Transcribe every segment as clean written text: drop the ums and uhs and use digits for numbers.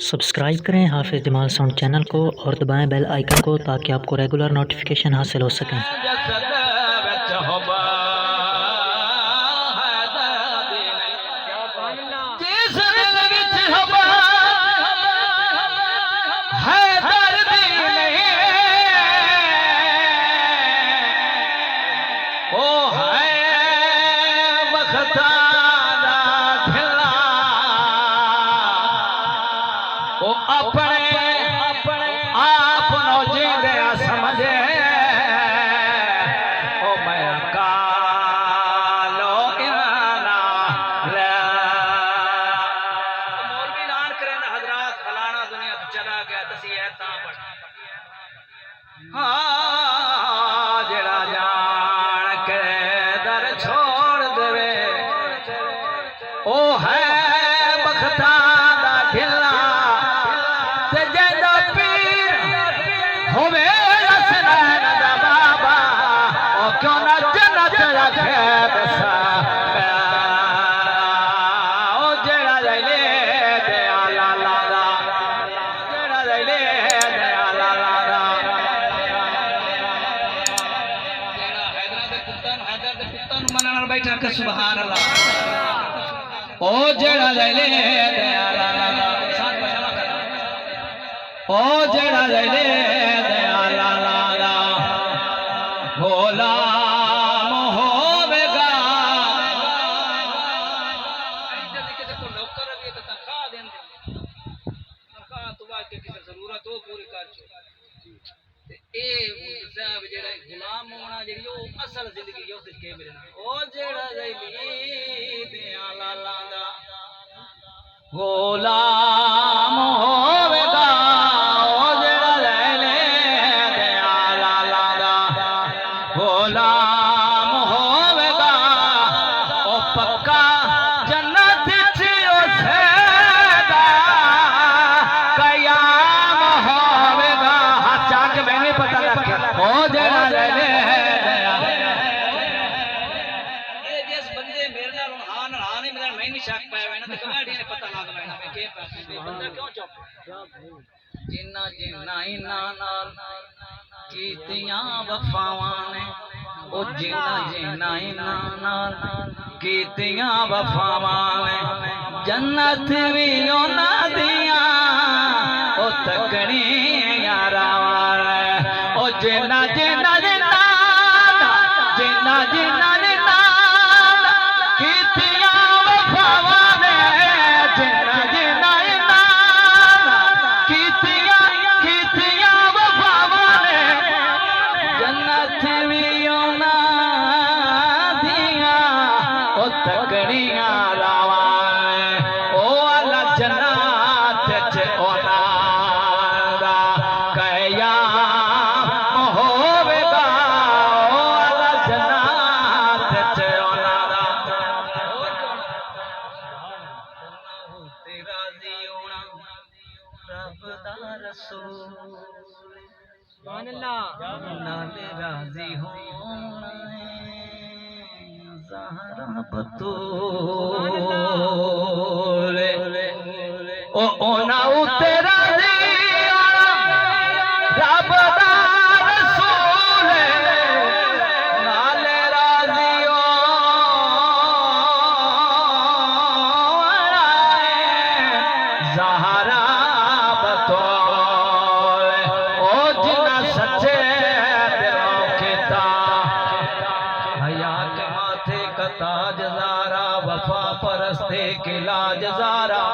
Subscribe करें हाफिज़ Jamal sound channel को और दबाएं बेल आइकन को ताकि आपको रेगुलर नोटिफिकेशन हासिल हो सकें। सुभान अल्लाह ओ जेड़ा ले दयाला लाला ओ जेड़ा ले दयाला लाला गुलाम होवेगा किसी को नौकर भी तो तनख्वाह दें तनख्वाह तो बाद के किसी जरूरत हो पूरी कर छो ए साहब जेड़ा गुलाम होना जेड़ी ओ असल जिंदगी यो ते के मिलना ओ जेड़ा जैली दयाला लाला गुलाम होवेगा ओ जेड़ा ले दयाला लाला गुलाम होवेगा ओ पक्का जन्नत च ओ सेदा कयाम होवेगा हाथ चाक में नहीं पता लग गया ओ जेड़ा ले जिन्ना जिन्ना इना नाल कीतियां वफावां ने ओ जिन्ना जिन्ना इना नाल कीतियां वफावां ने जन्नत भी उन्हां दियां ओ तकड़ी यारां वाले ओ जिन्ना जिन्ना जिन्ना जिन्ना जिन्ना राजी होना ज़हरा बतूल ओ ना उते राजी रब दा रसूल नाले राजी हो ज़हरा बतूल ओ जिना सच्चे वफा परस्ते के लाज ज़ारा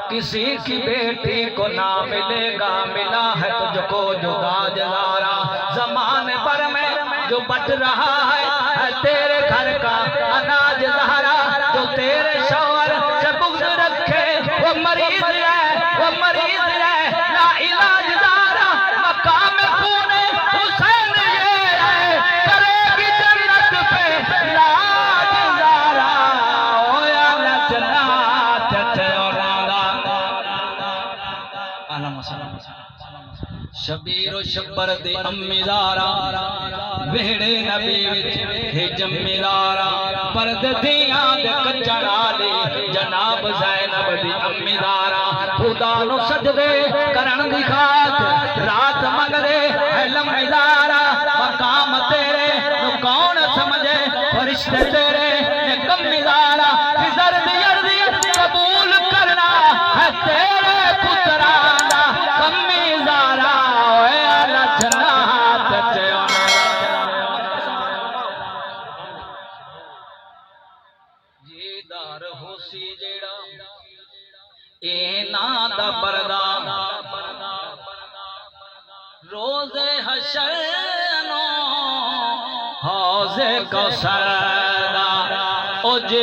किसी की बेटी को ना मिलेगा मिला है तुझको जुदा जज़ारा ज़माने पर में जो बट रहा है तेरे घर का अनाज ज़ारा जो तेरे शौहर से बुग़्ज़ रखे वो मरीज है ला इलाज ज़ारा मकाम खूने हुसैन ये है करेगी जन्नत पे लाज ज़ारा शबीर शब्बर दे अम्मीदारा वेड़े नबी विच हे जम्मीदारा पर्द दियां दे कच्चड़ आले जनाब ज़ैनब दी अम्मीदारा खुदा नु सजदे करन दी खात रात मंगदे इल्म इदारा मकाम तेरे नु कौन समझे फरिश्ते तेरे ने कम इदारा फिजर दी अर्जी कबूल करना है तेरे पुत्रा दा कम इदारा ओए अला जन्नत च जीदार होसी जेड़ा एना दा पर्दा रोज़े हशर नो हौज़े कौसर दा ओ जे